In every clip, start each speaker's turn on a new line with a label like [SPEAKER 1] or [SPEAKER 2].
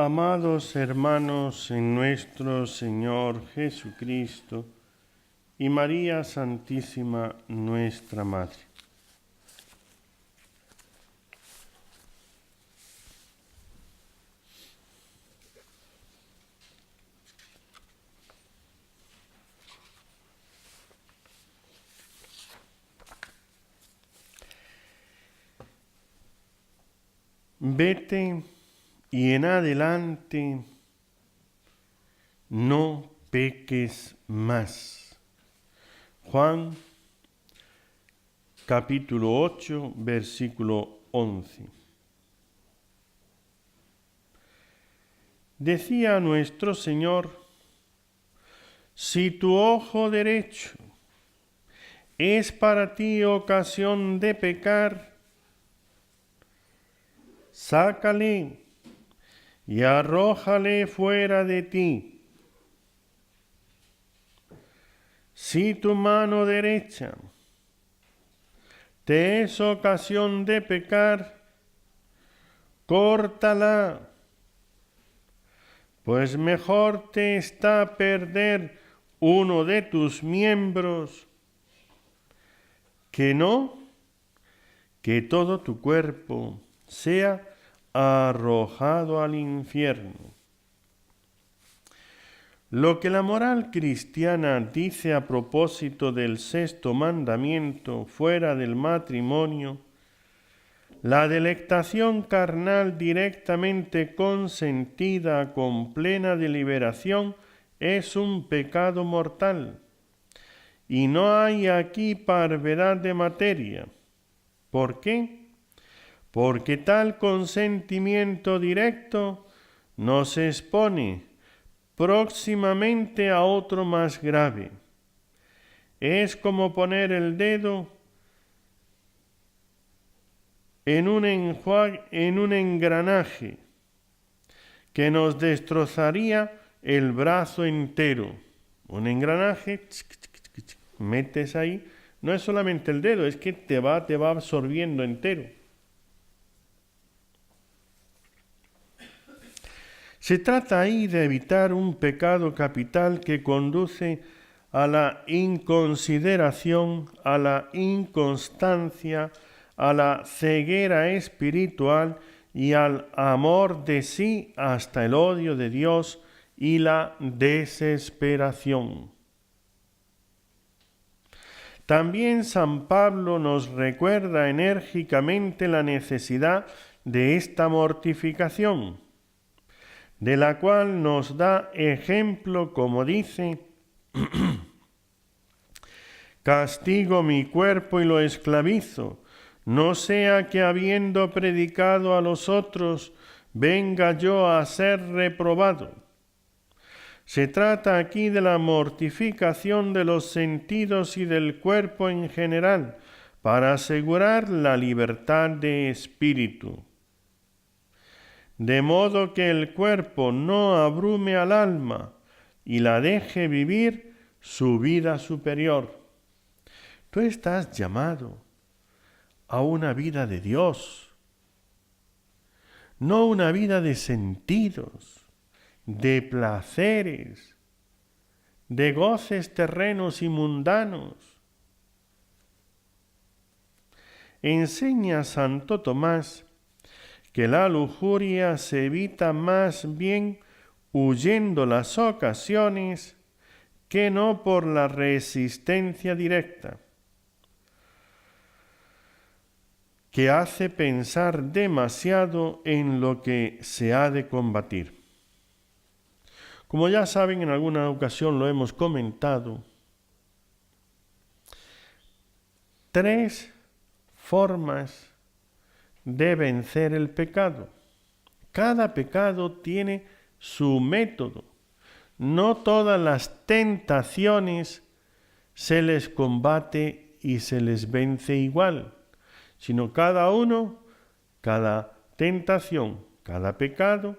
[SPEAKER 1] Amados hermanos en nuestro Señor Jesucristo y María Santísima, nuestra Madre. Vete y en adelante no peques más. Juan capítulo 8, versículo 11. Decía nuestro Señor: si tu ojo derecho es para ti ocasión de pecar, sácale y arrójale fuera de ti. Si tu mano derecha te es ocasión de pecar, córtala, pues mejor te está perder uno de tus miembros que no que todo tu cuerpo sea arrojado al infierno. Lo que la moral cristiana dice a propósito del sexto mandamiento fuera del matrimonio, la delectación carnal directamente consentida con plena deliberación es un pecado mortal, y no hay aquí parvedad de materia. ¿Por qué? Porque tal consentimiento directo nos expone próximamente a otro más grave. Es como poner el dedo en un engranaje que nos destrozaría el brazo entero. Un engranaje, metes ahí, no es solamente el dedo, es que te va absorbiendo entero. Se trata ahí de evitar un pecado capital que conduce a la inconsideración, a la inconstancia, a la ceguera espiritual y al amor de sí hasta el odio de Dios y la desesperación. También San Pablo nos recuerda enérgicamente la necesidad de esta mortificación, de la cual nos da ejemplo, como dice: castigo mi cuerpo y lo esclavizo, no sea que habiendo predicado a los otros, venga yo a ser reprobado. Se trata aquí de la mortificación de los sentidos y del cuerpo en general, para asegurar la libertad de espíritu. De modo que el cuerpo no abrume al alma y la deje vivir su vida superior. Tú estás llamado a una vida de Dios, no una vida de sentidos, de placeres, de goces terrenos y mundanos. Enseña Santo Tomás que la lujuria se evita más bien huyendo las ocasiones que no por la resistencia directa, que hace pensar demasiado en lo que se ha de combatir. Como ya saben, en alguna ocasión lo hemos comentado, 3 formas de vencer el pecado. Cada pecado tiene su método. No todas las tentaciones se les combate y se les vence igual, sino cada tentación, cada pecado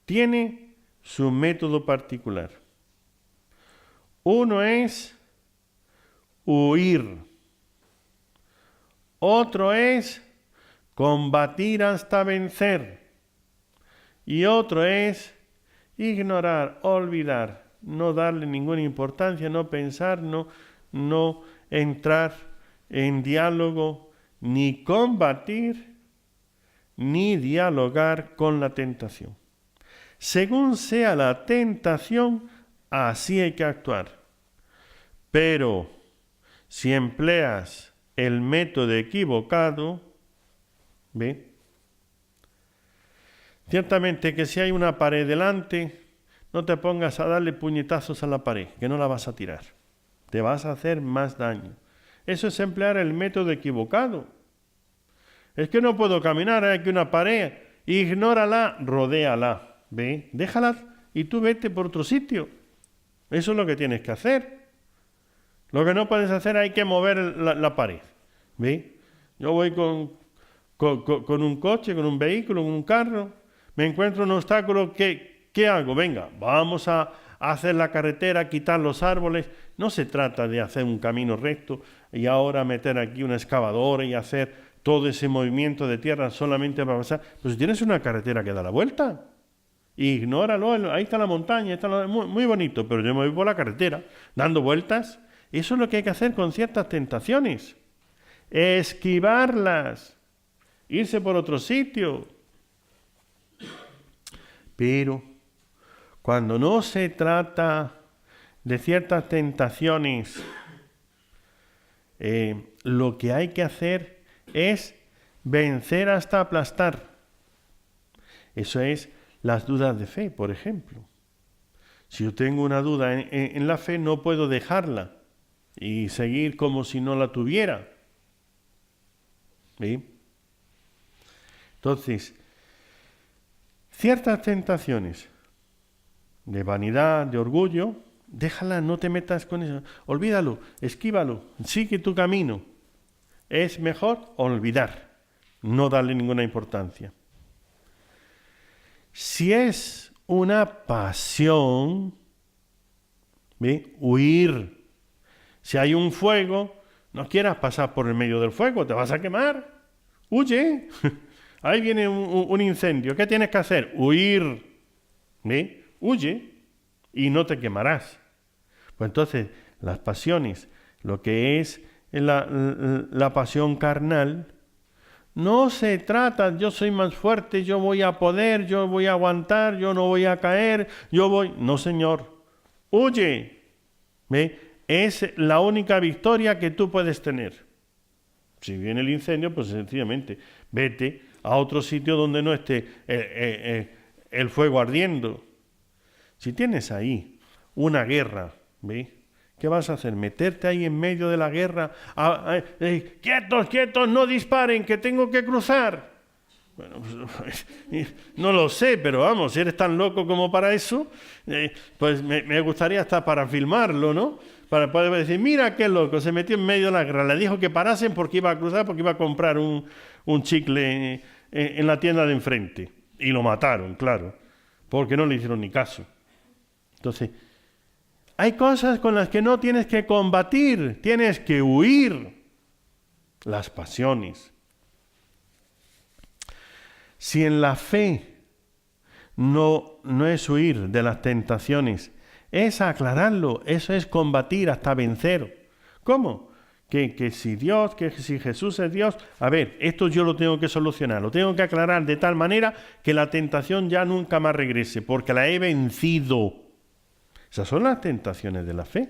[SPEAKER 1] tiene su método particular. Uno es huir, otro es combatir hasta vencer, y otro es ignorar, olvidar, no darle ninguna importancia, no pensar, no entrar en diálogo, ni combatir, ni dialogar con la tentación. Según sea la tentación, así hay que actuar. Pero si empleas el método equivocado, ¿ve? Ciertamente que si hay una pared delante, no te pongas a darle puñetazos a la pared, que no la vas a tirar. Te vas a hacer más daño. Eso es emplear el método equivocado. Es que no puedo caminar, hay aquí una pared. Ignórala, rodéala. ¿Ve? Déjala y tú vete por otro sitio. Eso es lo que tienes que hacer. Lo que no puedes hacer, hay que mover la pared. ¿Ve? Yo voy con un coche, con un vehículo, con un carro. Me encuentro un obstáculo. ¿Qué hago? Venga, vamos a hacer la carretera, quitar los árboles. No se trata de hacer un camino recto y ahora meter aquí una excavadora y hacer todo ese movimiento de tierra solamente para pasar. Pues si tienes una carretera que da la vuelta, ignóralo, ahí está la montaña, muy bonito, pero yo me voy por la carretera, dando vueltas. Eso es lo que hay que hacer con ciertas tentaciones. Esquivarlas, irse por otro sitio. Pero cuando no se trata de ciertas tentaciones, lo que hay que hacer es vencer hasta aplastar. Eso es las dudas de fe, por ejemplo. Si yo tengo una duda en la fe, no puedo dejarla y seguir como si no la tuviera. ¿Sí? Entonces, ciertas tentaciones de vanidad, de orgullo, déjala, no te metas con eso. Olvídalo, esquívalo, sigue tu camino. Es mejor olvidar, no darle ninguna importancia. Si es una pasión, ¿ve? Huir. Si hay un fuego, no quieras pasar por el medio del fuego, te vas a quemar. Huye. Ahí viene un incendio. ¿Qué tienes que hacer? Huir. ¿Ve? Huye y no te quemarás. Pues entonces, las pasiones, lo que es la pasión carnal, no se trata, yo soy más fuerte, yo voy a poder, yo voy a aguantar, yo no voy a caer, yo voy... No, señor. Huye. ¿Ve? Es la única victoria que tú puedes tener. Si viene el incendio, pues sencillamente vete a otro sitio donde no esté el fuego ardiendo. Si tienes ahí una guerra, ¿ve? ¿Qué vas a hacer? ¿Meterte ahí en medio de la guerra? ¡Quietos, no disparen, que tengo que cruzar! Bueno, pues, no lo sé, pero vamos, si eres tan loco como para eso, pues me gustaría hasta para filmarlo, ¿no? Para poder decir, mira qué loco, se metió en medio de la guerra, le dijo que parasen porque iba a cruzar, porque iba a comprar un chicle en la tienda de enfrente. Y lo mataron, claro, porque no le hicieron ni caso. Entonces, hay cosas con las que no tienes que combatir, tienes que huir. Las pasiones. Si en la fe no es huir de las tentaciones, es aclararlo, eso es combatir hasta vencer. ¿Cómo? Que si Jesús es Dios, a ver, esto yo lo tengo que solucionar, lo tengo que aclarar de tal manera que la tentación ya nunca más regrese, porque la he vencido. Esas son las tentaciones de la fe.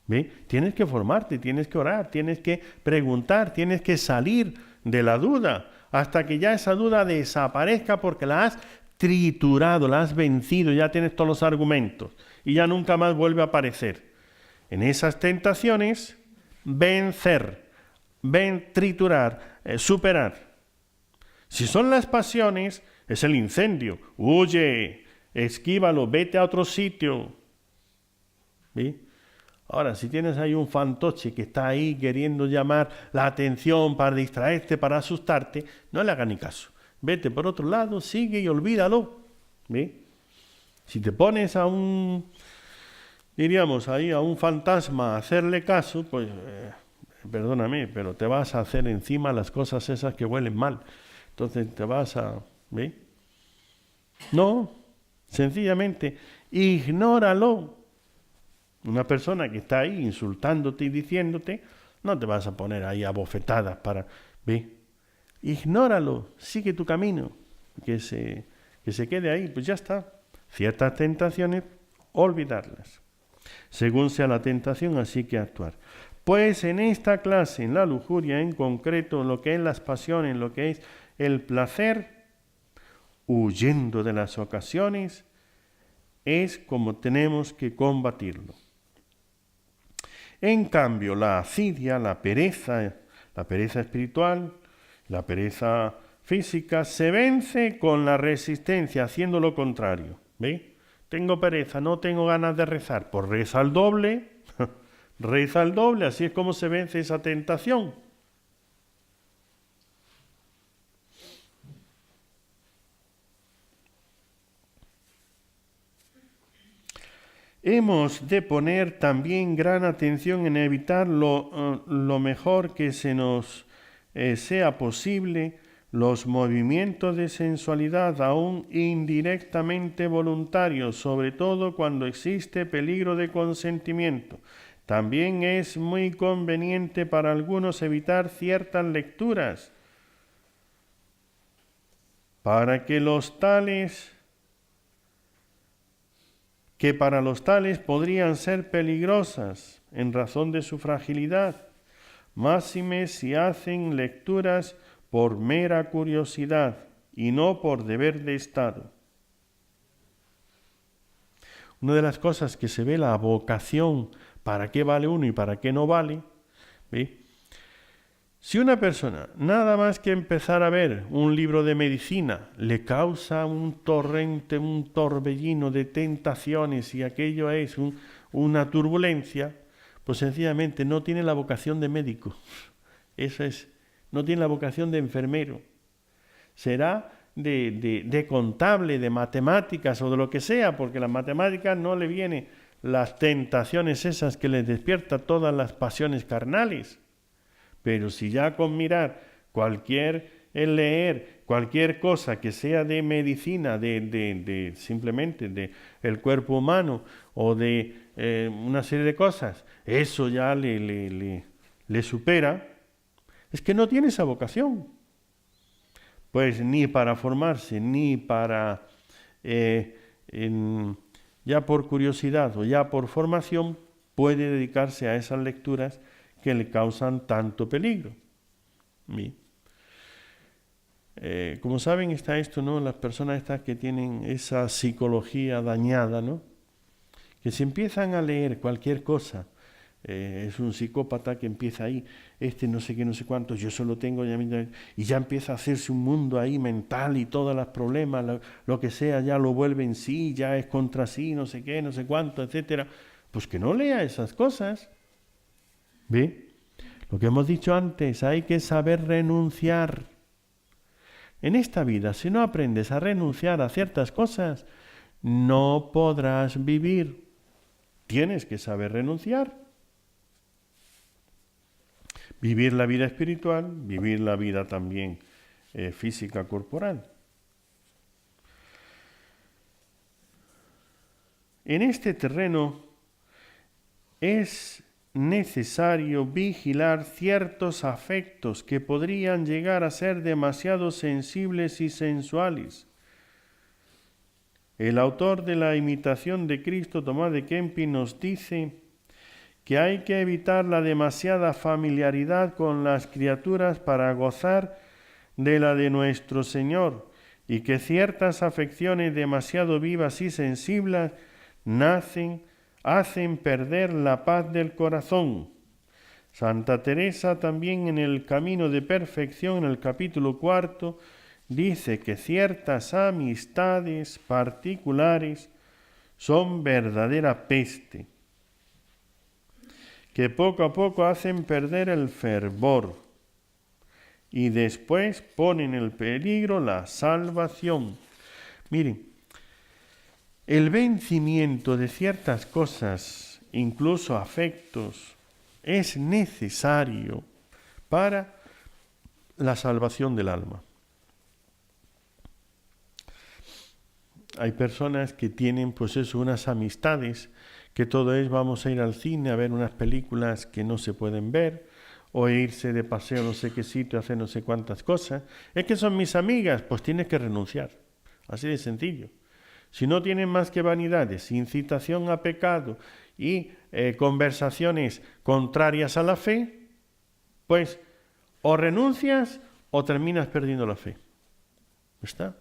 [SPEAKER 1] ¿Ve? Tienes que formarte, tienes que orar, tienes que preguntar, tienes que salir de la duda hasta que ya esa duda desaparezca porque la has triturado, la has vencido, ya tienes todos los argumentos y ya nunca más vuelve a aparecer. En esas tentaciones, vencer, triturar, superar. Si son las pasiones, es el incendio. Huye, esquívalo, vete a otro sitio. ¿Sí? Ahora, si tienes ahí un fantoche que está ahí queriendo llamar la atención para distraerte, para asustarte, no le hagas ni caso. Vete por otro lado, sigue y olvídalo. ¿Sí? Si te pones a un fantasma a hacerle caso, pues, perdóname, pero te vas a hacer encima las cosas esas que huelen mal. Entonces te vas a... ¿sí? No, sencillamente, ignóralo. Una persona que está ahí insultándote y diciéndote, no te vas a poner ahí a bofetadas para... Ve, ignóralo, sigue tu camino, que se quede ahí, pues ya está. Ciertas tentaciones, olvidarlas. Según sea la tentación, así que actuar. Pues en esta clase, en la lujuria en concreto, lo que es las pasiones, lo que es el placer, huyendo de las ocasiones, es como tenemos que combatirlo. En cambio, la asidia, la pereza espiritual, la pereza física, se vence con la resistencia, haciendo lo contrario. ¿Ve? Tengo pereza, no tengo ganas de rezar. Pues reza al doble, reza al doble, así es como se vence esa tentación. Hemos de poner también gran atención en evitar lo mejor que se nos sea posible los movimientos de sensualidad aún indirectamente voluntarios, sobre todo cuando existe peligro de consentimiento. También es muy conveniente para algunos evitar ciertas lecturas para que para los tales podrían ser peligrosas en razón de su fragilidad, máxime si hacen lecturas por mera curiosidad y no por deber de Estado. Una de las cosas que se ve la vocación, para qué vale uno y para qué no vale, ¿ve? Si una persona, nada más que empezar a ver un libro de medicina, le causa un torrente, un torbellino de tentaciones y aquello es una turbulencia, pues sencillamente no tiene la vocación de médico. Eso es, no tiene la vocación de enfermero. Será de contable, de matemáticas o de lo que sea, porque las matemáticas no le vienen las tentaciones esas que les despierta todas las pasiones carnales. Pero si ya con mirar leer cualquier cosa que sea de medicina, simplemente de el cuerpo humano o de una serie de cosas, eso ya le supera, es que no tiene esa vocación. Pues ni para formarse, ni para, ya por curiosidad o ya por formación, puede dedicarse a esas lecturas que le causan tanto peligro. Como saben, está esto, ¿no? Las personas estas que tienen esa psicología dañada, ¿no? Que se empiezan a leer cualquier cosa. Es un psicópata que empieza ahí, no sé qué, no sé cuánto, yo solo tengo, y ya empieza a hacerse un mundo ahí mental y todos los problemas, lo que sea, ya lo vuelve en sí, ya es contra sí, no sé qué, no sé cuánto, etcétera. Pues que no lea esas cosas. ¿Ve? Lo que hemos dicho antes, hay que saber renunciar. En esta vida, si no aprendes a renunciar a ciertas cosas, no podrás vivir. Tienes que saber renunciar. Vivir la vida espiritual, vivir la vida también física, corporal. En este terreno es necesario vigilar ciertos afectos que podrían llegar a ser demasiado sensibles y sensuales. El autor de la Imitación de Cristo, Tomás de Kempis, nos dice que hay que evitar la demasiada familiaridad con las criaturas para gozar de la de nuestro Señor, y que ciertas afecciones demasiado vivas y sensibles hacen perder la paz del corazón. Santa Teresa también en el Camino de Perfección, en el capítulo 4, dice que ciertas amistades particulares son verdadera peste, que poco a poco hacen perder el fervor y después ponen en peligro la salvación. Miren, el vencimiento de ciertas cosas, incluso afectos, es necesario para la salvación del alma. hay personas que tienen pues eso, unas amistades, que todo es vamos a ir al cine a ver unas películas que no se pueden ver, o irse de paseo no sé qué sitio, hacer no sé cuántas cosas. Es que son mis amigas, pues tienes que renunciar. Así de sencillo. Si no tienen más que vanidades, incitación a pecado y conversaciones contrarias a la fe, pues o renuncias o terminas perdiendo la fe. ¿Está?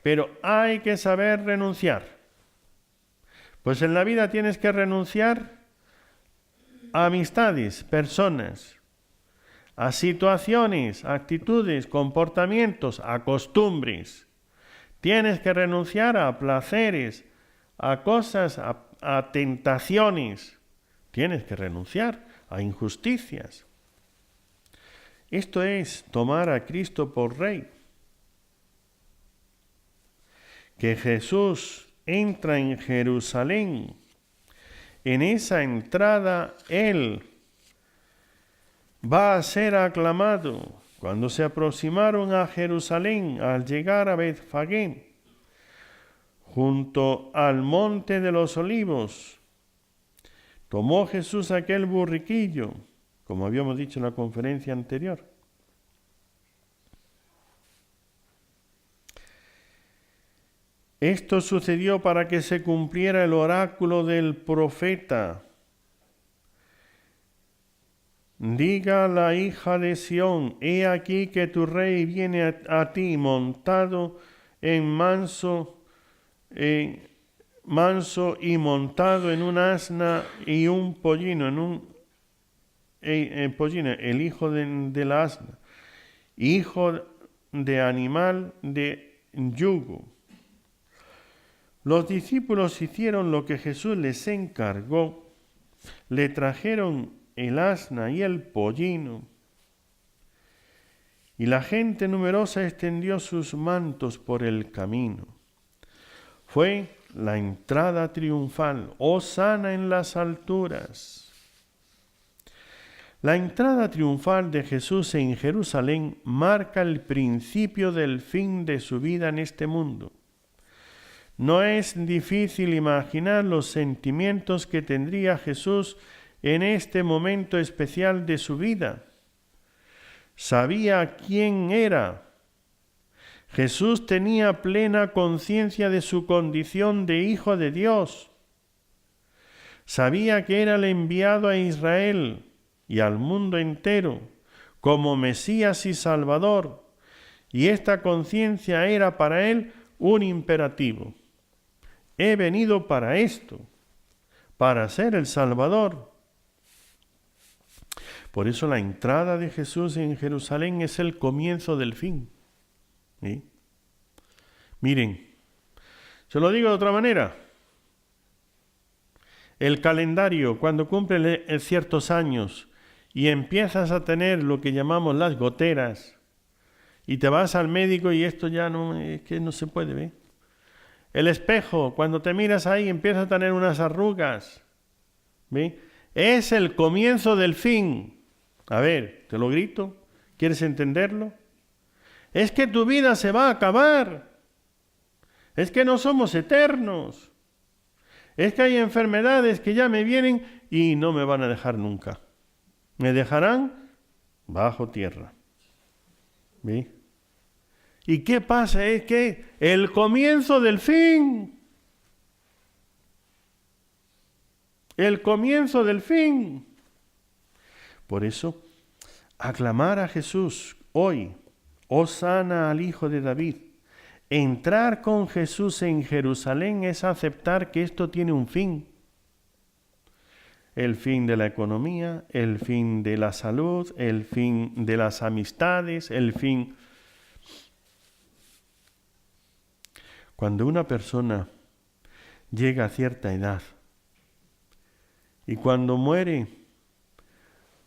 [SPEAKER 1] Pero hay que saber renunciar. Pues en la vida tienes que renunciar a amistades, personas, a situaciones, actitudes, comportamientos, a costumbres. Tienes que renunciar a placeres, a cosas, a tentaciones. Tienes que renunciar a injusticias. Esto es tomar a Cristo por Rey. Que Jesús entra en Jerusalén. En esa entrada Él va a ser aclamado. Cuando se aproximaron a Jerusalén, al llegar a Betfagé, junto al monte de los olivos, tomó Jesús aquel burriquillo, como habíamos dicho en la conferencia anterior. Esto sucedió para que se cumpliera el oráculo del profeta. Diga la hija de Sión, he aquí que tu rey viene a ti montado en manso y montado en un asna y un pollino, pollino, el hijo de la asna, hijo de animal de yugo. Los discípulos hicieron lo que Jesús les encargó, le trajeron el asna y el pollino, y la gente numerosa extendió sus mantos por el camino. Fue la entrada triunfal, hosana en las alturas. La entrada triunfal de Jesús en Jerusalén marca el principio del fin de su vida en este mundo. No es difícil imaginar los sentimientos que tendría Jesús en este momento especial de su vida. Sabía quién era. Jesús tenía plena conciencia de su condición de Hijo de Dios. Sabía que era el enviado a Israel y al mundo entero como Mesías y Salvador, y esta conciencia era para él un imperativo. He venido para esto, para ser el Salvador. Por eso la entrada de Jesús en Jerusalén es el comienzo del fin. ¿Sí? Miren, se lo digo de otra manera. El calendario, cuando cumple ciertos años y empiezas a tener lo que llamamos las goteras, y te vas al médico y esto ya no, es que no se puede ver. El espejo, cuando te miras ahí, empieza a tener unas arrugas. ¿Ve? Es el comienzo del fin. A ver, te lo grito. ¿Quieres entenderlo? Es que tu vida se va a acabar. Es que no somos eternos. Es que hay enfermedades que ya me vienen y no me van a dejar nunca. Me dejarán bajo tierra. ¿Ve? ¿Y qué pasa? Es que el comienzo del fin. El comienzo del fin. Por eso, aclamar a Jesús hoy, hosana al Hijo de David. Entrar con Jesús en Jerusalén es aceptar que esto tiene un fin. El fin de la economía, el fin de la salud, el fin de las amistades, el fin... Cuando una persona llega a cierta edad y cuando muere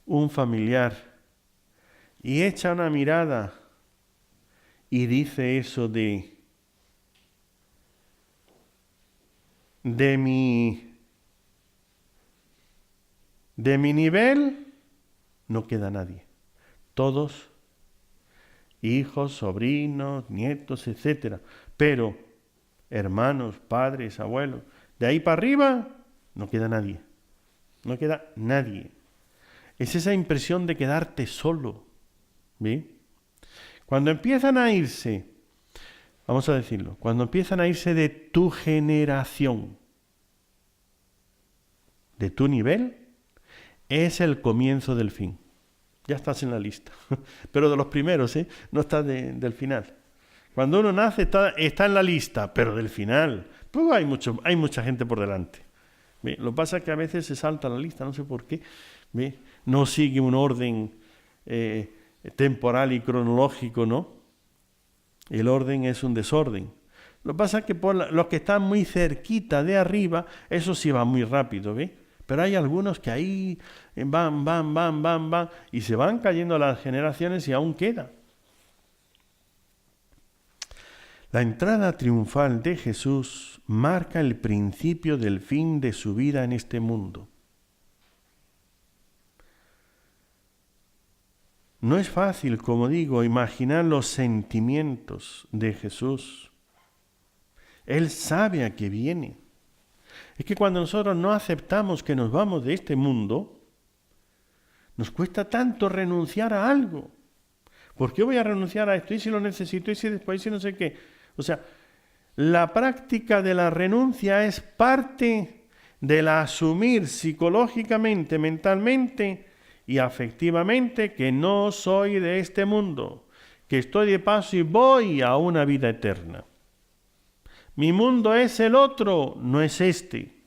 [SPEAKER 1] un familiar y echa una mirada y dice eso de mi nivel, no queda nadie. Todos, hijos, sobrinos, nietos, etcétera. Pero hermanos, padres, abuelos. De ahí para arriba no queda nadie. No queda nadie. Es esa impresión de quedarte solo. ¿Ve? Cuando empiezan a irse, vamos a decirlo, cuando empiezan a irse de tu generación, de tu nivel, es el comienzo del fin. Ya estás en la lista. Pero de los primeros, no estás del final. Cuando uno nace está en la lista, pero del final, pues hay mucha gente por delante. ¿Ve? Lo que pasa es que a veces se salta la lista, no sé por qué. ¿Ve? No sigue un orden temporal y cronológico, ¿no? El orden es un desorden. Lo que pasa es que por los que están muy cerquita de arriba, eso sí va muy rápido, ¿ve? Pero hay algunos que ahí van, y se van cayendo las generaciones y aún queda. La entrada triunfal de Jesús marca el principio del fin de su vida en este mundo. No es fácil, como digo, imaginar los sentimientos de Jesús. Él sabe a qué viene. Es que cuando nosotros no aceptamos que nos vamos de este mundo, nos cuesta tanto renunciar a algo. ¿Por qué voy a renunciar a esto? ¿Y si lo necesito? ¿Y si después? ¿Y si no sé qué? O sea, la práctica de la renuncia es parte de la asumir psicológicamente, mentalmente y afectivamente que no soy de este mundo, que estoy de paso y voy a una vida eterna. Mi mundo es el otro, no es este.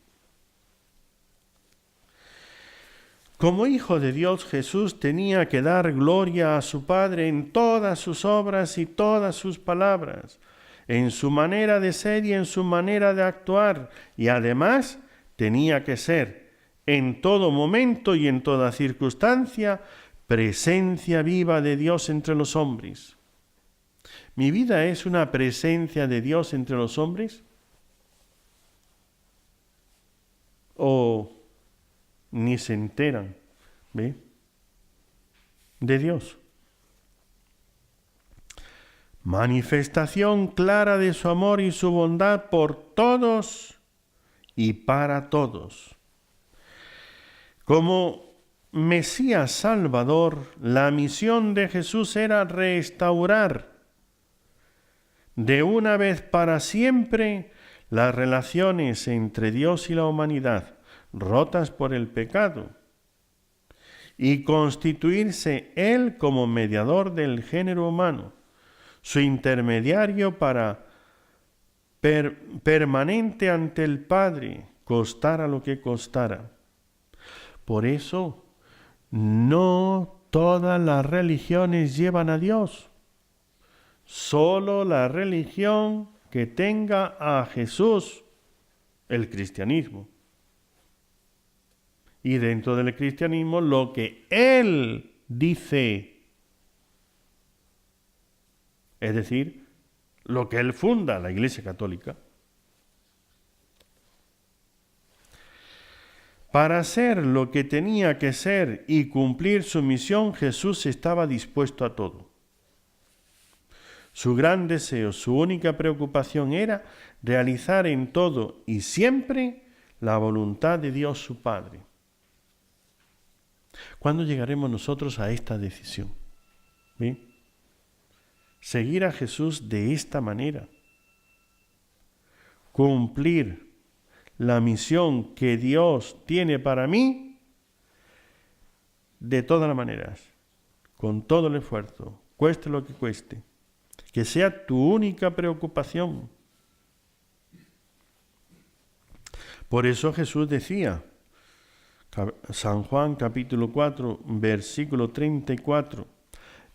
[SPEAKER 1] Como hijo de Dios, Jesús tenía que dar gloria a su Padre en todas sus obras y todas sus palabras, en su manera de ser y en su manera de actuar, y además tenía que ser en todo momento y en toda circunstancia presencia viva de Dios entre los hombres. ¿Mi vida es una presencia de Dios entre los hombres? ¿O ni se enteran, ¿ve? De Dios? Manifestación clara de su amor y su bondad por todos y para todos. Como Mesías Salvador, la misión de Jesús era restaurar de una vez para siempre las relaciones entre Dios y la humanidad, rotas por el pecado, y constituirse Él como mediador del género humano, su intermediario para permanente ante el Padre, costara lo que costara. Por eso, no todas las religiones llevan a Dios. Solo la religión que tenga a Jesús, el cristianismo. Y dentro del cristianismo lo que Él dice, es decir, lo que Él funda, la Iglesia Católica. Para ser lo que tenía que ser y cumplir su misión, Jesús estaba dispuesto a todo. Su gran deseo, su única preocupación era realizar en todo y siempre la voluntad de Dios su Padre. ¿Cuándo llegaremos nosotros a esta decisión? ¿Sí? Seguir a Jesús de esta manera. Cumplir la misión que Dios tiene para mí de todas las maneras, con todo el esfuerzo, cueste lo que cueste. Que sea tu única preocupación. Por eso Jesús decía, San Juan capítulo 4, versículo 34,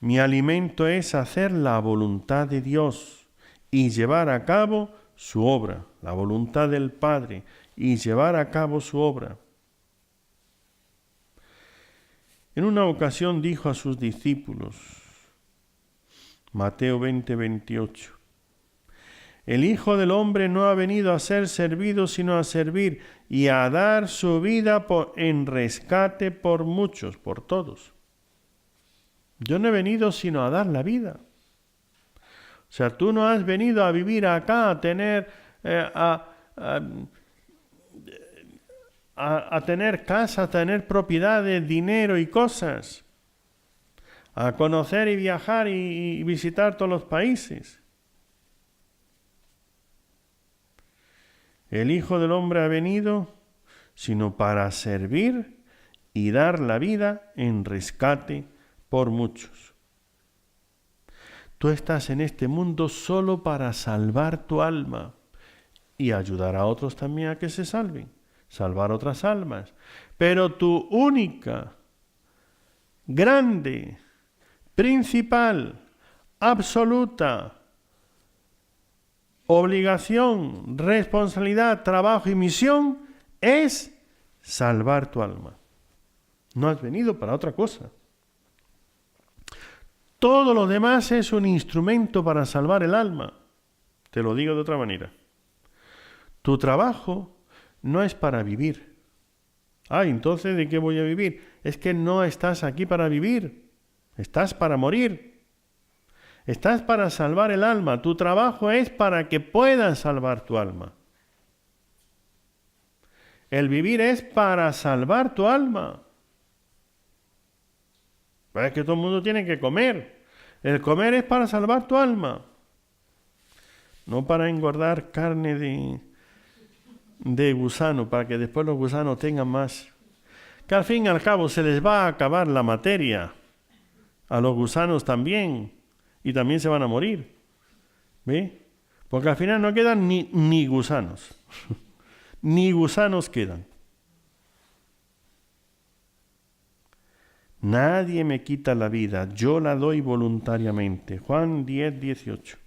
[SPEAKER 1] mi alimento es hacer la voluntad de Dios y llevar a cabo su obra, la voluntad del Padre, y llevar a cabo su obra. En una ocasión dijo a sus discípulos, Mateo 20, 28, el Hijo del Hombre no ha venido a ser servido, sino a servir y a dar su vida en rescate por muchos, por todos. Yo no he venido sino a dar la vida. O sea, tú no has venido a vivir acá, a tener a tener casa, a tener propiedades, dinero y cosas, a conocer y viajar y visitar todos los países. El Hijo del Hombre ha venido sino para servir y dar la vida en rescate por muchos. Tú estás en este mundo solo para salvar tu alma y ayudar a otros también a que se salven, salvar otras almas. Pero tu única, grande, principal, absoluta obligación, responsabilidad, trabajo y misión es salvar tu alma. No has venido para otra cosa. Todo lo demás es un instrumento para salvar el alma. Te lo digo de otra manera. Tu trabajo no es para vivir. Entonces, ¿de qué voy a vivir? Es que no estás aquí para vivir. Estás para morir. Estás para salvar el alma. Tu trabajo es para que puedas salvar tu alma. El vivir es para salvar tu alma. Es que todo el mundo tiene que comer. El comer es para salvar tu alma. No para engordar carne de gusano, para que después los gusanos tengan más. Que al fin y al cabo se les va a acabar la materia. A los gusanos también. Y también se van a morir. ¿Ve? Porque al final no quedan ni gusanos. Ni gusanos quedan. Nadie me quita la vida, yo la doy voluntariamente. Juan 10, 18.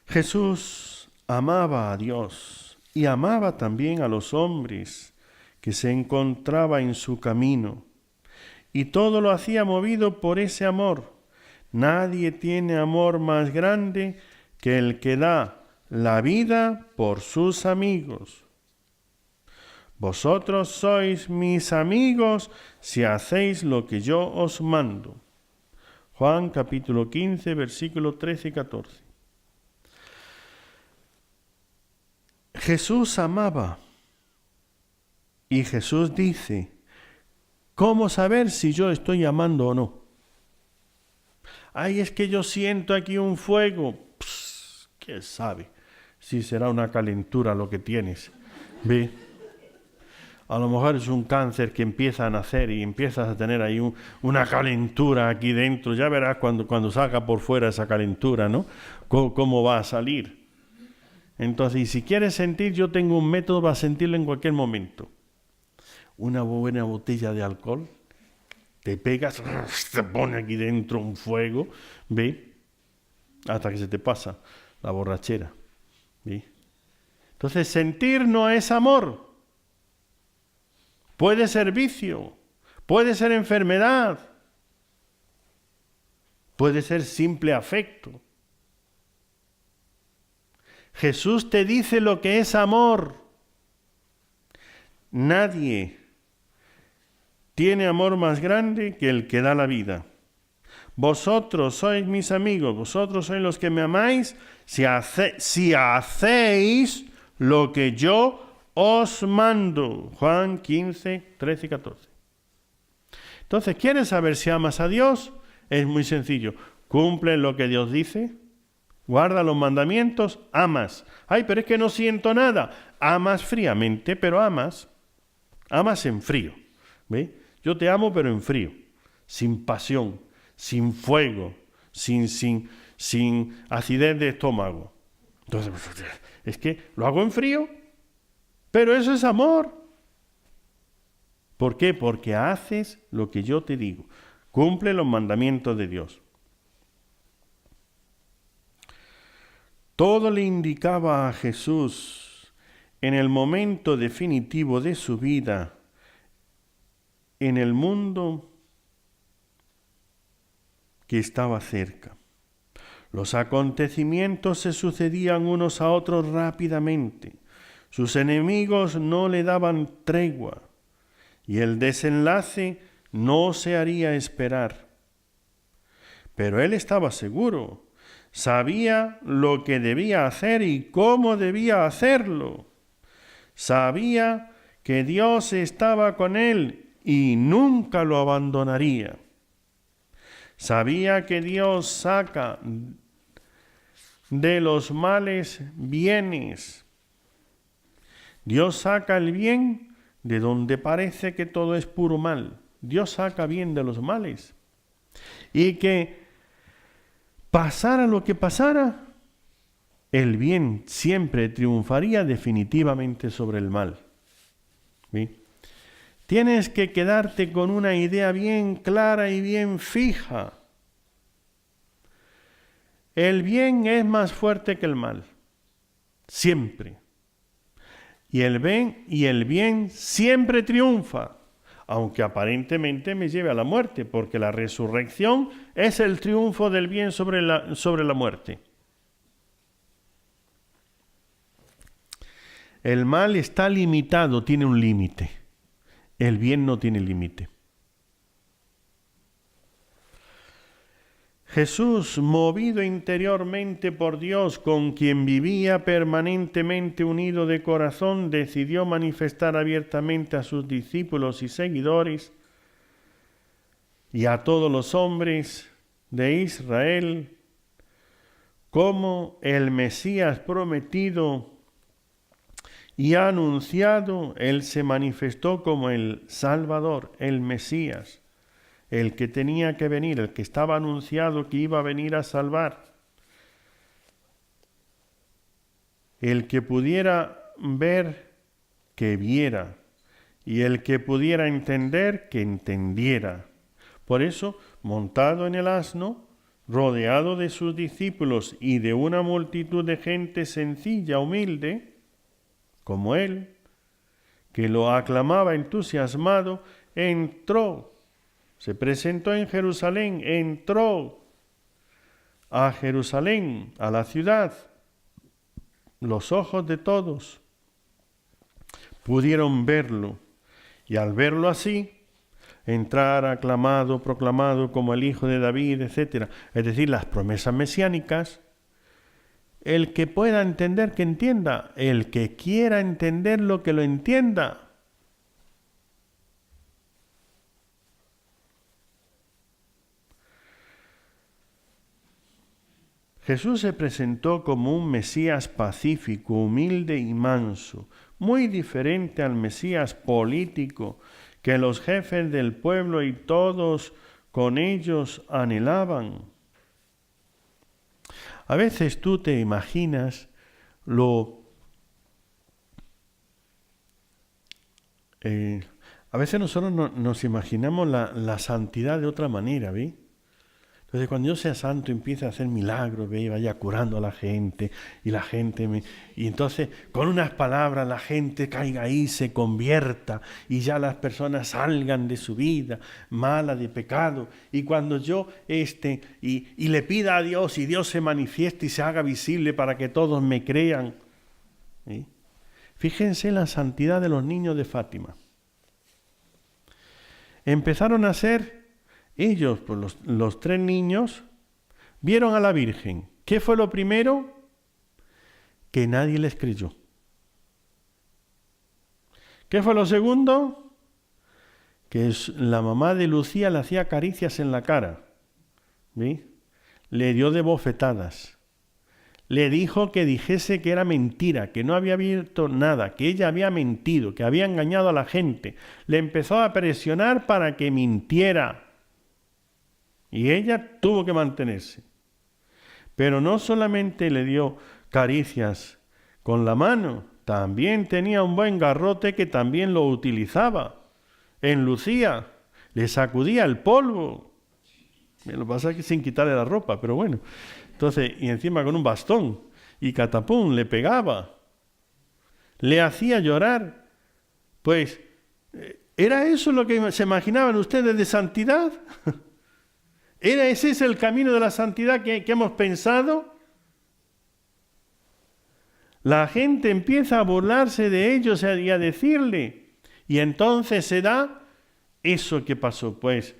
[SPEAKER 1] Jesús amaba a Dios y amaba también a los hombres que se encontraba en su camino. Y todo lo hacía movido por ese amor. Nadie tiene amor más grande que el que da la vida por sus amigos. Vosotros sois mis amigos si hacéis lo que yo os mando. Juan capítulo 15, versículos 13 y 14. Jesús amaba y Jesús dice, ¿cómo saber si yo estoy amando o no? Es que yo siento aquí un fuego. ¿Quién sabe si será una calentura lo que tienes? ¿Ve? A lo mejor es un cáncer que empieza a nacer y empiezas a tener ahí una calentura aquí dentro. Ya verás cuando salga por fuera esa calentura, ¿no? ¿Cómo va a salir? Entonces, y si quieres sentir, yo tengo un método para sentirlo en cualquier momento. Una buena botella de alcohol, te pegas, te pone aquí dentro un fuego, ¿ve? Hasta que se te pasa la borrachera, ¿ve? Entonces, sentir no es amor. Puede ser vicio, puede ser enfermedad, puede ser simple afecto. Jesús te dice lo que es amor. Nadie tiene amor más grande que el que da la vida. Vosotros sois mis amigos, vosotros sois los que me amáis, si hacéis lo que yo os mando. Juan 15, 13 y 14. Entonces, ¿quieres saber si amas a Dios? Es muy sencillo. Cumple lo que Dios dice, guarda los mandamientos, amas. Pero es que no siento nada. Amas fríamente, pero amas. Amas en frío. ¿Ve? Yo te amo, pero en frío. Sin pasión, sin fuego, sin acidez de estómago. Entonces, es que lo hago en frío. Pero eso es amor. ¿Por qué? Porque haces lo que yo te digo. Cumple los mandamientos de Dios. Todo le indicaba a Jesús en el momento definitivo de su vida en el mundo que estaba cerca. Los acontecimientos se sucedían unos a otros rápidamente. Sus enemigos no le daban tregua y el desenlace no se haría esperar. Pero él estaba seguro, Sabía lo que debía hacer y cómo debía hacerlo. Sabía que Dios estaba con él y nunca lo abandonaría. Sabía que Dios saca de los males bienes. Dios saca el bien de donde parece que todo es puro mal. Dios saca bien de los males. Y que pasara lo que pasara, el bien siempre triunfaría definitivamente sobre el mal. ¿Sí? Tienes que quedarte con una idea bien clara y bien fija. El bien es más fuerte que el mal, siempre. Y el bien siempre triunfa, aunque aparentemente me lleve a la muerte, porque la resurrección es el triunfo del bien sobre la muerte. El mal está limitado, tiene un límite. El bien no tiene límite. Jesús, movido interiormente por Dios, con quien vivía permanentemente unido de corazón, decidió manifestar abiertamente a sus discípulos y seguidores y a todos los hombres de Israel cómo el Mesías prometido y anunciado, él se manifestó como el Salvador, el Mesías, el que tenía que venir, el que estaba anunciado que iba a venir a salvar. El que pudiera ver, que viera, y el que pudiera entender, que entendiera. Por eso, montado en el asno, rodeado de sus discípulos y de una multitud de gente sencilla, humilde, como él, que lo aclamaba entusiasmado, entró. Se presentó en Jerusalén, entró a Jerusalén, a la ciudad. Los ojos de todos pudieron verlo, y al verlo así, entrar aclamado, proclamado como el Hijo de David, etc. Es decir, las promesas mesiánicas. El que pueda entender, que entienda. El que quiera entender lo que lo entienda. Jesús se presentó como un Mesías pacífico, humilde y manso, muy diferente al Mesías político que los jefes del pueblo y todos con ellos anhelaban. A veces tú te imaginas a veces nosotros nos imaginamos la santidad de otra manera, ¿ves? Entonces, cuando yo sea santo, empiece a hacer milagros, ¿ve? Y vaya curando a la gente, y la gente y entonces, con unas palabras, la gente caiga ahí, se convierta, y ya las personas salgan de su vida mala, de pecado. Y cuando yo y le pida a Dios, y Dios se manifieste y se haga visible para que todos me crean. ¿Sí? Fíjense la santidad de los niños de Fátima. Empezaron a ser ellos, pues los 3 niños, vieron a la Virgen. ¿Qué fue lo primero? Que nadie les creyó. ¿Qué fue lo segundo? Que la mamá de Lucía le hacía caricias en la cara. ¿Sí? Le dio de bofetadas. Le dijo que dijese que era mentira, que no había visto nada, que ella había mentido, que había engañado a la gente. Le empezó a presionar para que mintiera. Y ella tuvo que mantenerse. Pero no solamente le dio caricias con la mano, también tenía un buen garrote que también lo utilizaba. En Lucía le sacudía el polvo. Lo que pasa es que sin quitarle la ropa, pero bueno. Entonces, y encima con un bastón, y catapum, le pegaba. Le hacía llorar. Pues, ¿era eso lo que se imaginaban ustedes de santidad? ¿Ese es el camino de la santidad que hemos pensado? La gente empieza a burlarse de ellos y a decirle. Y entonces se da eso que pasó. Pues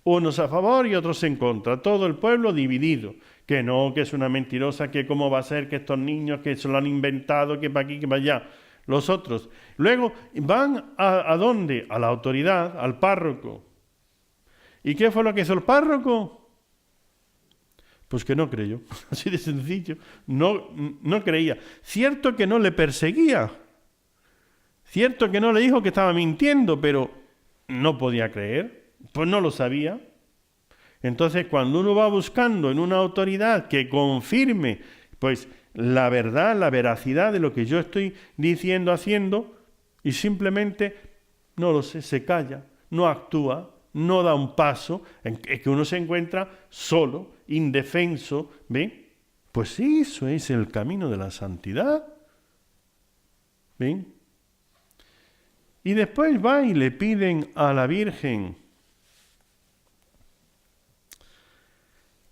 [SPEAKER 1] unos a favor y otros en contra. Todo el pueblo dividido. que no, que es una mentirosa, que cómo va a ser, que estos niños, que se lo han inventado, que para aquí, que para allá. Los otros. Luego van ¿a dónde? A la autoridad, al párroco. ¿Y qué fue lo que hizo el párroco? Pues que no creyó, así de sencillo. No creía. Cierto que no le perseguía. Cierto que no le dijo que estaba mintiendo, pero no podía creer. Pues no lo sabía. Entonces, cuando uno va buscando en una autoridad que confirme, pues, la verdad, la veracidad de lo que yo estoy diciendo, haciendo, y simplemente, no lo sé, se calla, no actúa, no da un paso, es que uno se encuentra solo, indefenso, ¿ven? Pues sí, eso es el camino de la santidad, ¿ven? Y después va y le piden a la Virgen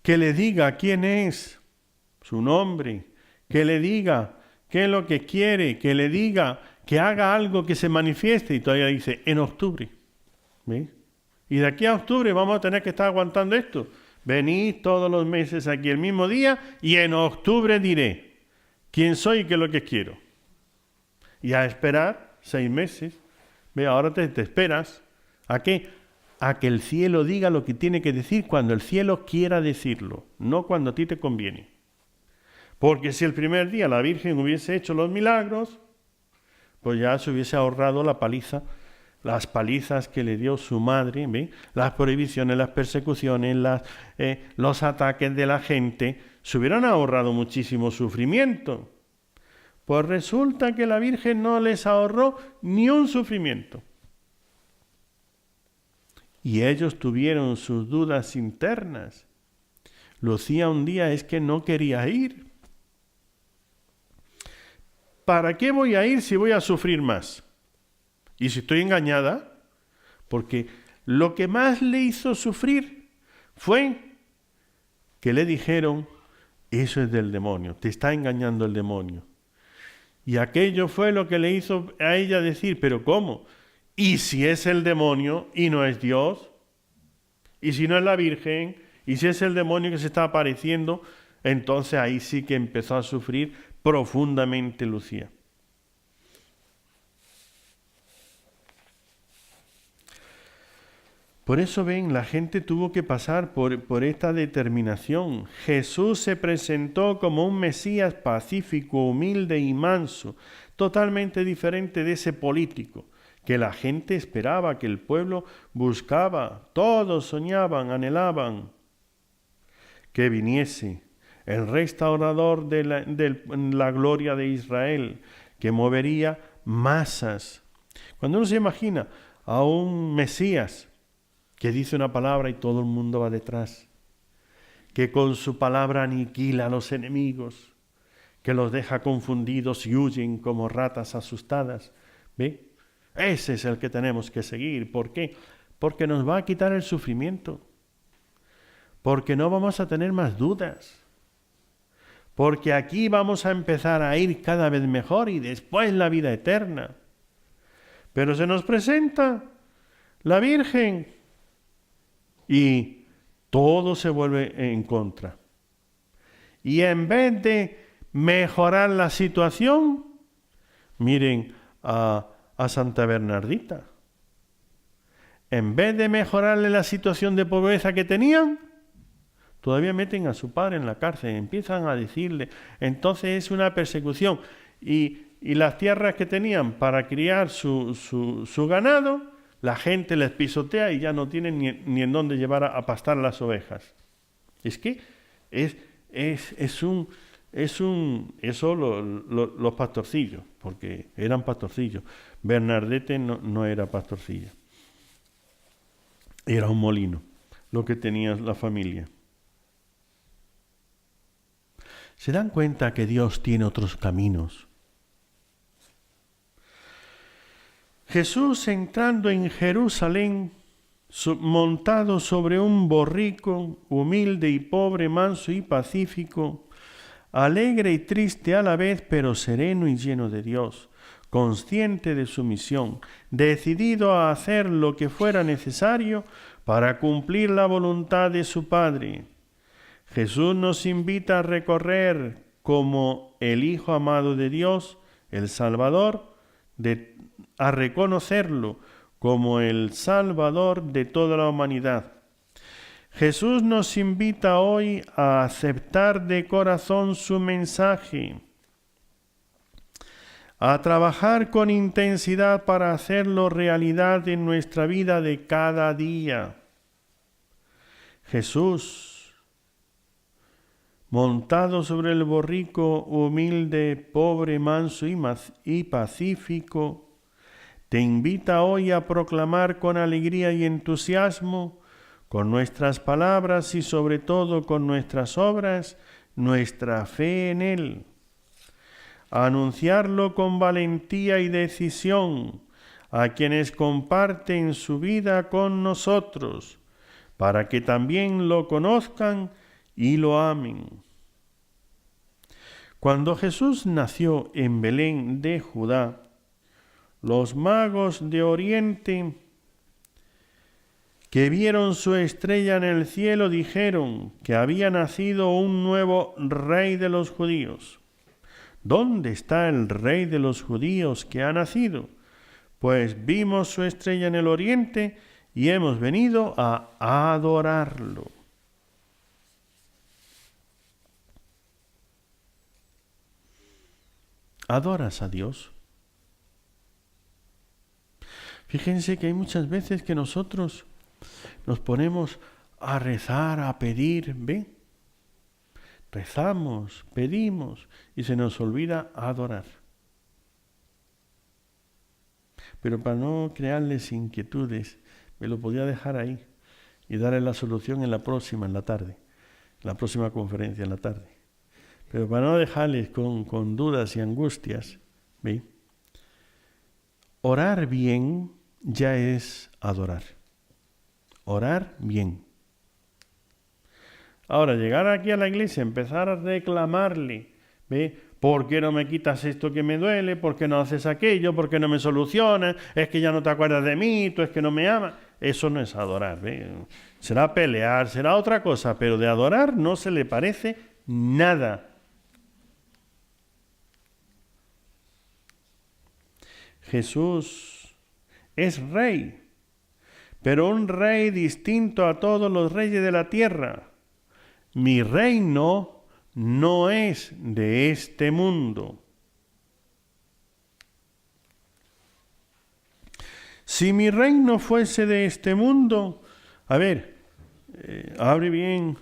[SPEAKER 1] que le diga quién es, su nombre, que le diga qué es lo que quiere, que le diga que haga algo que se manifieste, y todavía dice, en octubre. ¿Ves? Y de aquí a octubre vamos a tener que estar aguantando esto. Venid todos los meses aquí el mismo día y en octubre diré quién soy y qué es lo que quiero. Y a esperar 6 meses. ¿Ve? Ahora te esperas. ¿A qué? A que el cielo diga lo que tiene que decir cuando el cielo quiera decirlo, no cuando a ti te conviene. Porque si el primer día la Virgen hubiese hecho los milagros, pues ya se hubiese ahorrado la paliza, las palizas que le dio su madre, ¿ve? Las prohibiciones, las persecuciones, los ataques de la gente, se hubieran ahorrado muchísimo sufrimiento. Pues resulta que la Virgen no les ahorró ni un sufrimiento. Y ellos tuvieron sus dudas internas. Lucía un día es que no quería ir. ¿Para qué voy a ir si voy a sufrir más? Y si estoy engañada, porque lo que más le hizo sufrir fue que le dijeron, eso es del demonio, te está engañando el demonio. Y aquello fue lo que le hizo a ella decir, ¿pero cómo? ¿Y si es el demonio y no es Dios? ¿Y si no es la Virgen? ¿Y si es el demonio que se está apareciendo? Entonces ahí sí que empezó a sufrir profundamente Lucía. Por eso ven, la gente tuvo que pasar por esta determinación. Jesús se presentó como un Mesías pacífico, humilde y manso, totalmente diferente de ese político que la gente esperaba, que el pueblo buscaba, todos soñaban, anhelaban que viniese el restaurador de la gloria de Israel, que movería masas. Cuando uno se imagina a un Mesías que dice una palabra y todo el mundo va detrás, que con su palabra aniquila a los enemigos, que los deja confundidos y huyen como ratas asustadas, ¿ve? Ese es el que tenemos que seguir. ¿Por qué? Porque nos va a quitar el sufrimiento, porque no vamos a tener más dudas, porque aquí vamos a empezar a ir cada vez mejor y después la vida eterna. Pero se nos presenta la Virgen y todo se vuelve en contra. Y en vez de mejorar la situación, miren a Santa Bernardita. En vez de mejorarle la situación de pobreza que tenían, todavía meten a su padre en la cárcel, empiezan a decirle, entonces es una persecución. Y las tierras que tenían para criar su ganado, la gente les pisotea y ya no tienen ni en dónde llevar a pastar las ovejas. Es que eso los pastorcillos, porque eran pastorcillos. Bernardete no era pastorcilla. Era un molino, lo que tenía la familia. ¿Se dan cuenta que Dios tiene otros caminos? Jesús entrando en Jerusalén, montado sobre un borrico, humilde y pobre, manso y pacífico, alegre y triste a la vez, pero sereno y lleno de Dios, consciente de su misión, decidido a hacer lo que fuera necesario para cumplir la voluntad de su Padre. Jesús nos invita a recorrer como el Hijo amado de Dios, el Salvador, a reconocerlo como el Salvador de toda la humanidad. Jesús nos invita hoy a aceptar de corazón su mensaje, a trabajar con intensidad para hacerlo realidad en nuestra vida de cada día. Jesús, montado sobre el borrico humilde, pobre, manso y pacífico, te invita hoy a proclamar con alegría y entusiasmo, con nuestras palabras y sobre todo con nuestras obras, nuestra fe en Él. A anunciarlo con valentía y decisión a quienes comparten su vida con nosotros, para que también lo conozcan y lo amen. Cuando Jesús nació en Belén de Judá, los magos de Oriente que vieron su estrella en el cielo dijeron que había nacido un nuevo rey de los judíos. ¿Dónde está el rey de los judíos que ha nacido? Pues vimos su estrella en el oriente y hemos venido a adorarlo. ¿Adoras a Dios? Fíjense que hay muchas veces que nosotros nos ponemos a rezar, a pedir, ¿ve? Rezamos, pedimos y se nos olvida adorar. Pero para no crearles inquietudes, me lo podía dejar ahí y darle la solución en la próxima conferencia en la tarde. Pero para no dejarles con dudas y angustias, ¿ve? Orar bien ya es adorar. Orar bien. Ahora, llegar aquí a la iglesia, empezar a reclamarle, ¿ve? ¿Por qué no me quitas esto que me duele? ¿Por qué no haces aquello? ¿Por qué no me solucionas? Es que ya no te acuerdas de mí, tú es que no me amas. Eso no es adorar, ¿ve? Será pelear, será otra cosa, pero de adorar no se le parece nada. Jesús es rey, pero un rey distinto a todos los reyes de la tierra. Mi reino no es de este mundo. Si mi reino fuese de este mundo, abre bien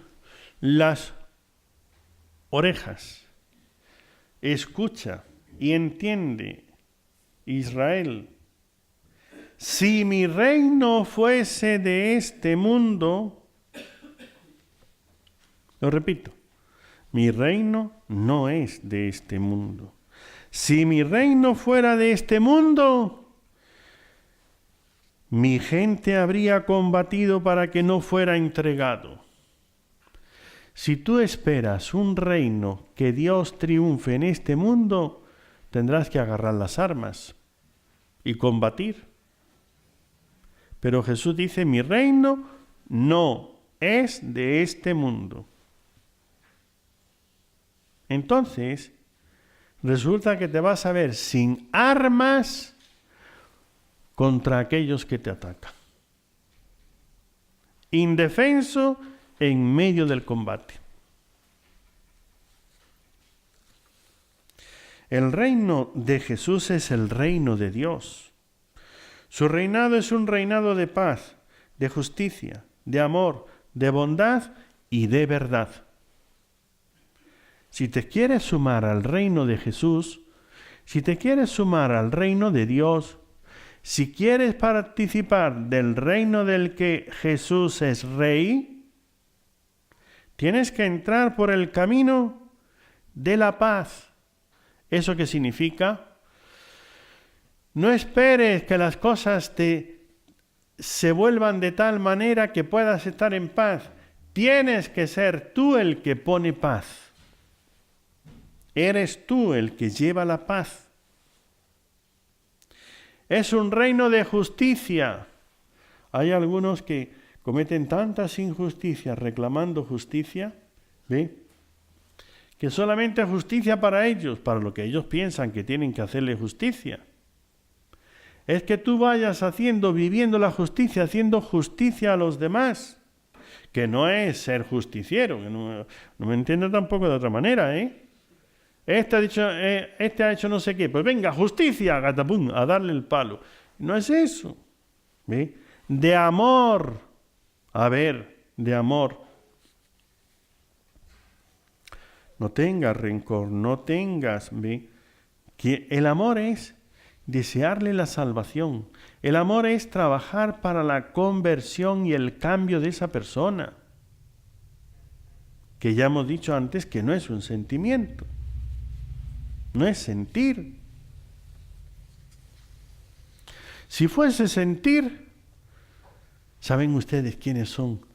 [SPEAKER 1] las orejas, escucha y entiende, Israel. Si mi reino fuese de este mundo, lo repito, mi reino no es de este mundo. Si mi reino fuera de este mundo, mi gente habría combatido para que no fuera entregado. Si tú esperas un reino que Dios triunfe en este mundo, tendrás que agarrar las armas y combatir. Pero Jesús dice, mi reino no es de este mundo. Entonces, resulta que te vas a ver sin armas contra aquellos que te atacan. Indefenso en medio del combate. El reino de Jesús es el reino de Dios. Su reinado es un reinado de paz, de justicia, de amor, de bondad y de verdad. Si te quieres sumar al reino de Jesús, si te quieres sumar al reino de Dios, si quieres participar del reino del que Jesús es rey, tienes que entrar por el camino de la paz. ¿Eso qué significa? No esperes que las cosas se vuelvan de tal manera que puedas estar en paz. Tienes que ser tú el que pone paz. Eres tú el que lleva la paz. Es un reino de justicia. Hay algunos que cometen tantas injusticias reclamando justicia. ¿Ve? Que solamente justicia para ellos, para lo que ellos piensan que tienen que hacerle justicia. Es que tú vayas viviendo la justicia, haciendo justicia a los demás, que no es ser justiciero, que no me entiendo tampoco de otra manera, ¿eh? Este ha hecho no sé qué, pues venga, justicia, gatapum, a darle el palo. No es eso, ¿ve? De amor, de amor. No tengas rencor, no tengas, ¿ve? Que el amor es desearle la salvación. El amor es trabajar para la conversión y el cambio de esa persona. Que ya hemos dicho antes que no es un sentimiento. No es sentir. Si fuese sentir, ¿saben ustedes quiénes son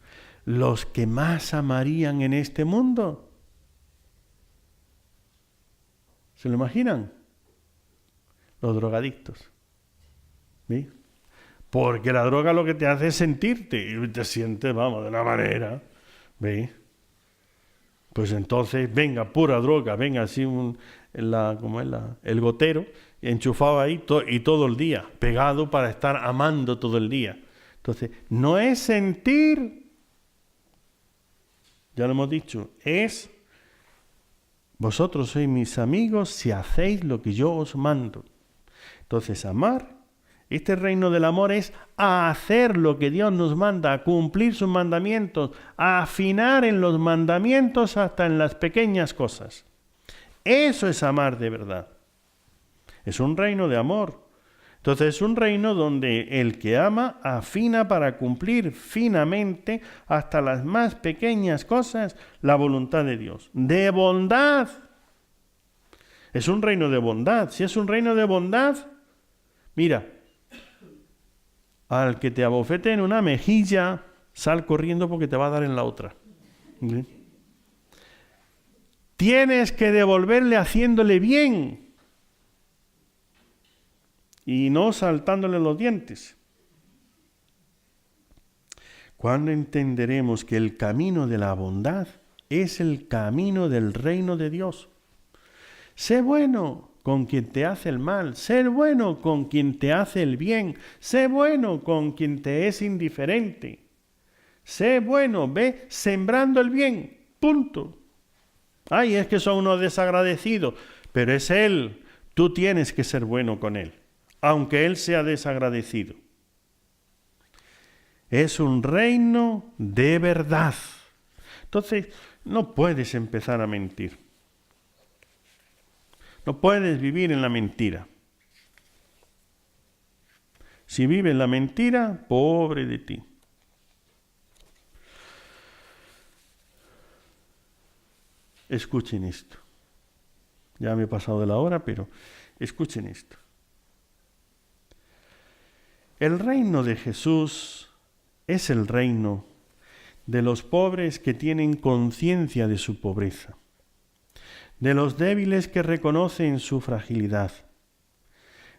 [SPEAKER 1] los que más amarían en este mundo? ¿Se lo imaginan? Los drogadictos. ¿Sí? Porque la droga lo que te hace es sentirte y te sientes, vamos, de una manera. ¿Sí? Pues entonces, venga, pura droga, venga así el gotero, enchufado ahí y todo el día, pegado para estar amando todo el día. Entonces, no es sentir, ya lo hemos dicho, es vosotros sois mis amigos si hacéis lo que yo os mando. Entonces, amar, este reino del amor es a hacer lo que Dios nos manda, a cumplir sus mandamientos, a afinar en los mandamientos hasta en las pequeñas cosas. Eso es amar de verdad. Es un reino de amor. Entonces es un reino donde el que ama afina para cumplir finamente hasta las más pequeñas cosas la voluntad de Dios. De bondad. Es un reino de bondad. Si es un reino de bondad, mira, al que te abofete en una mejilla, sal corriendo porque te va a dar en la otra. ¿Sí? Tienes que devolverle haciéndole bien y no saltándole los dientes. ¿Cuándo entenderemos que el camino de la bondad es el camino del reino de Dios? Sé bueno con quien te hace el mal, sé bueno con quien te hace el bien, sé bueno con quien te es indiferente. Sé bueno, ve sembrando el bien, punto. Ay, es que son unos desagradecidos, pero es Él, tú tienes que ser bueno con Él, aunque Él sea desagradecido. Es un reino de verdad. Entonces, no puedes empezar a mentir. No puedes vivir en la mentira. Si vives en la mentira, pobre de ti. Escuchen esto. Ya me he pasado de la hora, pero escuchen esto. El reino de Jesús es el reino de los pobres que tienen conciencia de su pobreza, de los débiles que reconocen su fragilidad,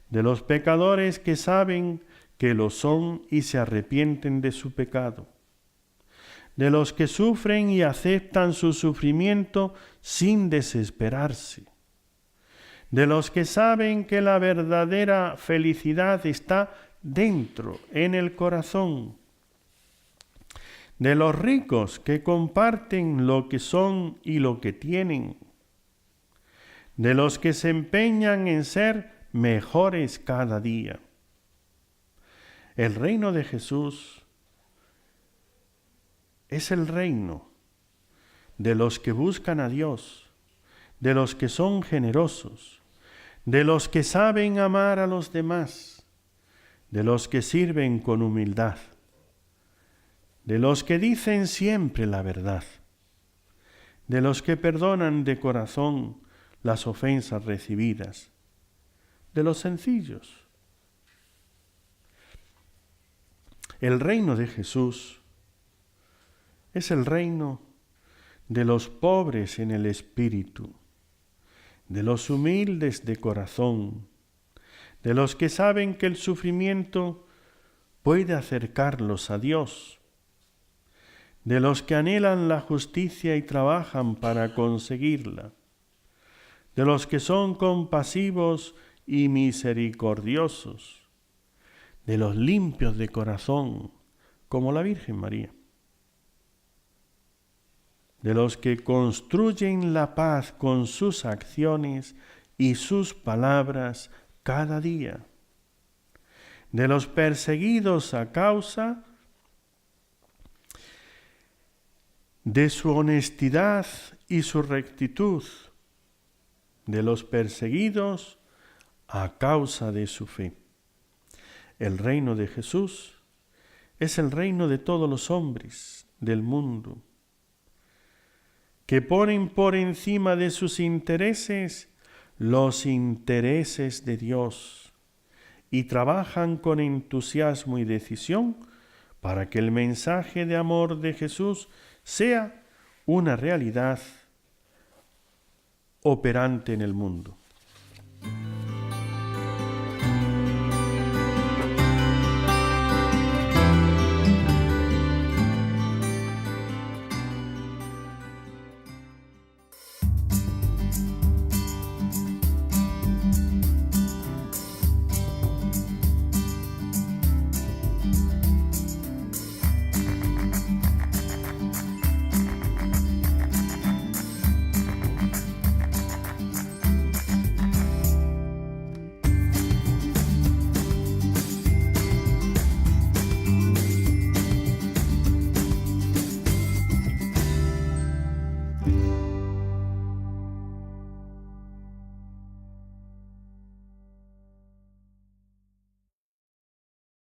[SPEAKER 1] de los pecadores que saben que lo son y se arrepienten de su pecado, de los que sufren y aceptan su sufrimiento sin desesperarse, de los que saben que la verdadera felicidad está dentro, en el corazón, de los ricos que comparten lo que son y lo que tienen, de los que se empeñan en ser mejores cada día. El reino de Jesús es el reino de los que buscan a Dios, de los que son generosos, de los que saben amar a los demás, de los que sirven con humildad, de los que dicen siempre la verdad, de los que perdonan de corazón las ofensas recibidas, de los sencillos. El reino de Jesús es el reino de los pobres en el espíritu, de los humildes de corazón, de los que saben que el sufrimiento puede acercarlos a Dios, de los que anhelan la justicia y trabajan para conseguirla, de los que son compasivos y misericordiosos, de los limpios de corazón, como la Virgen María, de los que construyen la paz con sus acciones y sus palabras cada día, de los perseguidos a causa de su honestidad y su rectitud, de los perseguidos a causa de su fe. El reino de Jesús es el reino de todos los hombres del mundo, que ponen por encima de sus intereses los intereses de Dios y trabajan con entusiasmo y decisión para que el mensaje de amor de Jesús sea una realidad operante en el mundo.